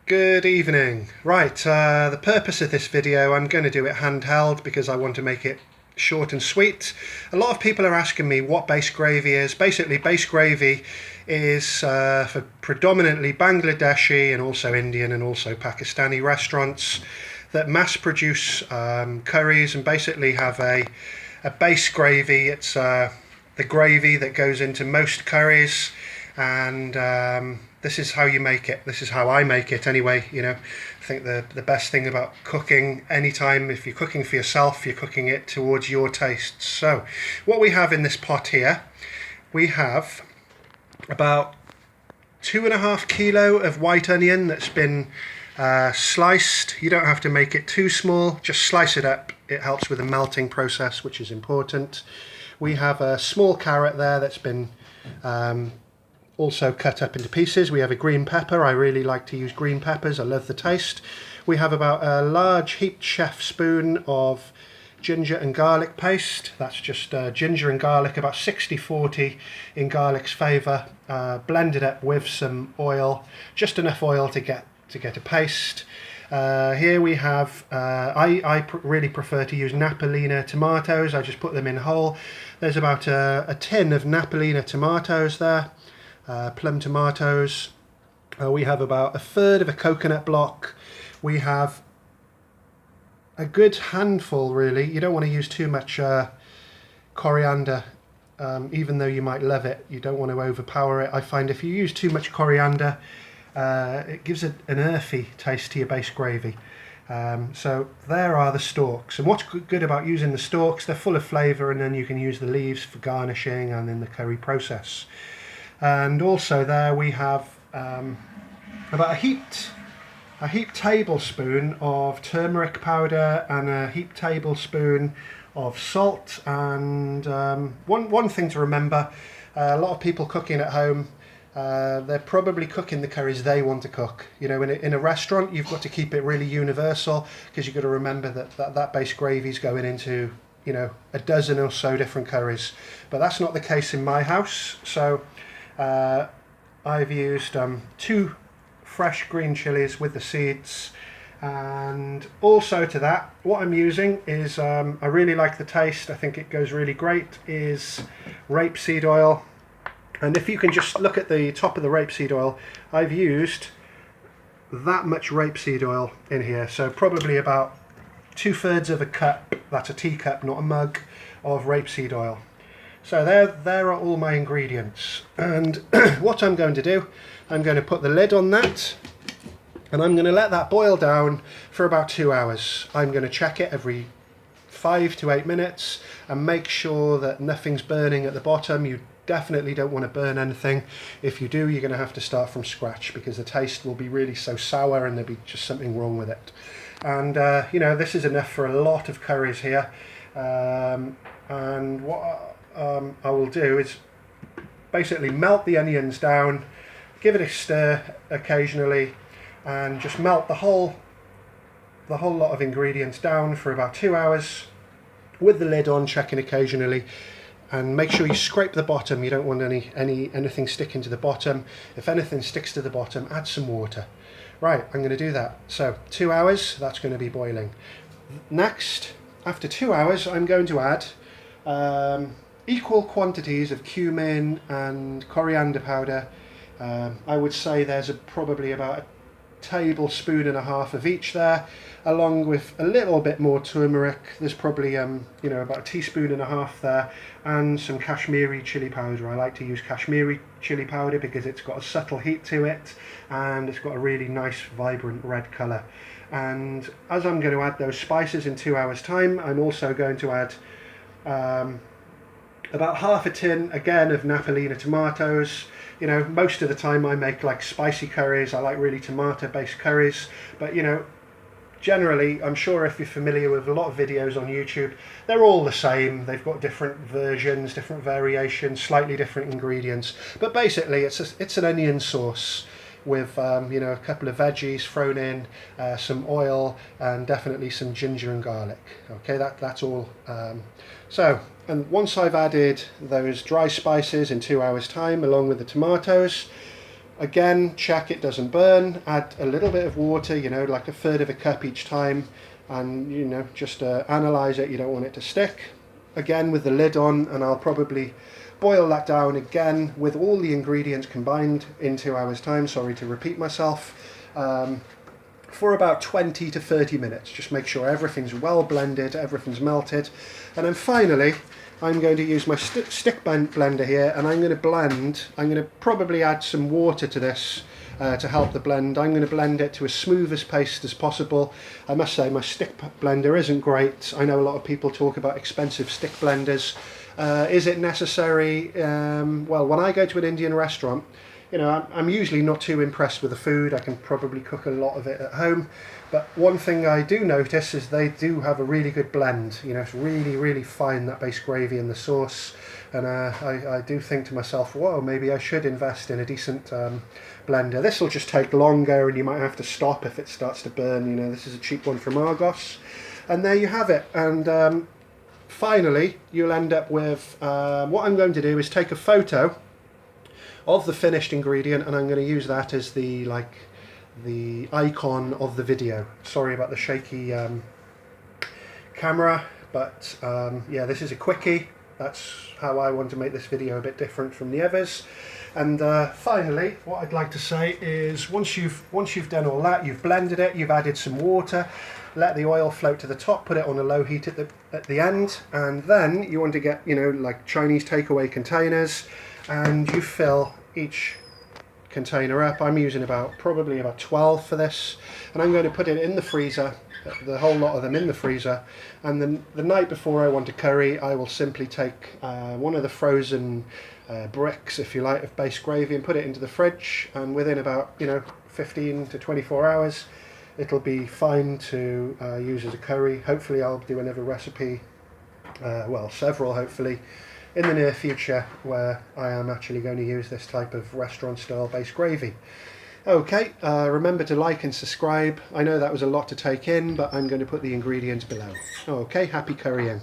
Good evening. Right, the purpose of this video, I'm going to do it handheld because I want to make it short and sweet. A lot of people are asking me what base gravy is. Basically, base gravy is for predominantly Bangladeshi and also Indian and also Pakistani restaurants that mass produce curries and basically have a base gravy. It's the gravy that goes into most curries, and this is how you make it. This is how I make it anyway. I think the best thing about cooking, anytime if you're cooking for yourself, you're cooking it towards your tastes. So what we have in this pot here, we have about 2.5 kilo of white onion that's been sliced. You don't have to make it too small, just slice it up. It helps with the melting process, which is important. We have a small carrot there that's been also cut up into pieces. We have a green pepper. I really like to use green peppers. I love the taste. We have about a large heaped chef spoon of ginger and garlic paste. That's just ginger and garlic, about 60-40 in garlic's favour, blended up with some oil, just enough oil to get a paste. Here we have, I really prefer to use Napolina tomatoes. I just put them in whole. There's about a tin of Napolina tomatoes there, plum tomatoes. We have about 1/3 of a coconut block. We have a good handful, really. You don't want to use too much coriander, even though you might love it. You don't want to overpower it. I find if you use too much coriander, it gives an earthy taste to your base gravy. So there are the stalks, and what's good about using the stalks, they're full of flavour, and then you can use the leaves for garnishing and in the curry process. And also there we have about a heaped tablespoon of turmeric powder and a heaped tablespoon of salt. And one thing to remember, a lot of people cooking at home, they're probably cooking the curries they want to cook. In a restaurant, you've got to keep it really universal, because you've got to remember that base gravy is going into a dozen or so different curries. But that's not the case in my house. So I've used 2 fresh green chilies with the seeds, and also to that, what I'm using is, I really like the taste, I think it goes really great, is rapeseed oil. And if you can just look at the top of the rapeseed oil, I've used that much rapeseed oil in here, so probably about 2/3 of a cup, that's a teacup, not a mug, of rapeseed oil. So there are all my ingredients, and what I'm going to do, I'm going to put the lid on that, and I'm going to let that boil down for about 2 hours. I'm going to check it every 5 to 8 minutes and make sure that nothing's burning at the bottom. You definitely don't want to burn anything. If you do, you're going to have to start from scratch, because the taste will be really so sour and there'll be just something wrong with it. And this is enough for a lot of curries here. And what I will do is basically melt the onions down, give it a stir occasionally, and just melt the whole lot of ingredients down for about 2 hours with the lid on, checking occasionally. And make sure you scrape the bottom. You don't want anything sticking to the bottom. If anything sticks to the bottom, add some water. Right, I'm going to do that. So 2 hours, that's going to be boiling. Next, after 2 hours, I'm going to add equal quantities of cumin and coriander powder. I would say there's probably about 1.5 tablespoons of each there, along with a little bit more turmeric. There's probably about 1.5 teaspoons there, and some Kashmiri chili powder. I like to use Kashmiri chili powder because it's got a subtle heat to it, and it's got a really nice vibrant red colour. And as I'm going to add those spices in 2 hours time, I'm also going to add about half a tin again of Napolina tomatoes. Most of the time I make like spicy curries. I like really tomato based curries, but generally, I'm sure if you're familiar with a lot of videos on YouTube, they're all the same. They've got different versions, different variations, slightly different ingredients, but basically it's an onion sauce with a couple of veggies thrown in, some oil, and definitely some ginger and garlic. Okay, that's all. And once I've added those dry spices in 2 hours time, along with the tomatoes, Again, check it doesn't burn. Add a little bit of water, you know, like a third of a cup each time, and you know, just analyze it. You don't want it to stick. Again, with the lid on, and I'll probably boil that down again with all the ingredients combined in 2 hours time, sorry to repeat myself, for about 20 to 30 minutes. Just make sure everything's well blended, everything's melted. And then finally, I'm going to use my stick blender here, and I'm going to probably add some water to this to help the blend. I'm going to blend it to as smooth as paste as possible. I must say my stick blender isn't great. I know a lot of people talk about expensive stick blenders. Is it necessary? Well, when I go to an Indian restaurant, you know, I'm usually not too impressed with the food. I can probably cook a lot of it at home. But one thing I do notice is they do have a really good blend. You know, it's really, really fine, that base gravy and the sauce. And I do think to myself, whoa, maybe I should invest in a decent blender. This will just take longer, and you might have to stop if it starts to burn. You know, this is a cheap one from Argos. And there you have it. And finally, you'll end up with, what I'm going to do is take a photo of the finished ingredient, and I'm going to use that as the icon of the video. Sorry about the shaky camera, but yeah, this is a quickie. That's how I want to make this video a bit different from the others. And finally, what I'd like to say is, once you've done all that, you've blended it, you've added some water, let the oil float to the top, put it on a low heat at the end, and then you want to get, you know, like Chinese takeaway containers, and you fill each container up. I'm using probably about 12 for this, and I'm going to put it in the freezer, the whole lot of them in the freezer. And then the night before I want to curry, I will simply take one of the frozen bricks, if you like, of base gravy, and put it into the fridge, and within about, you know, 15 to 24 hours it'll be fine to use as a curry. Hopefully I'll do another recipe, well, several hopefully, in the near future, where I am actually going to use this type of restaurant style base gravy. Okay, remember to like and subscribe. I know that was a lot to take in, but I'm going to put the ingredients below. Okay, happy currying.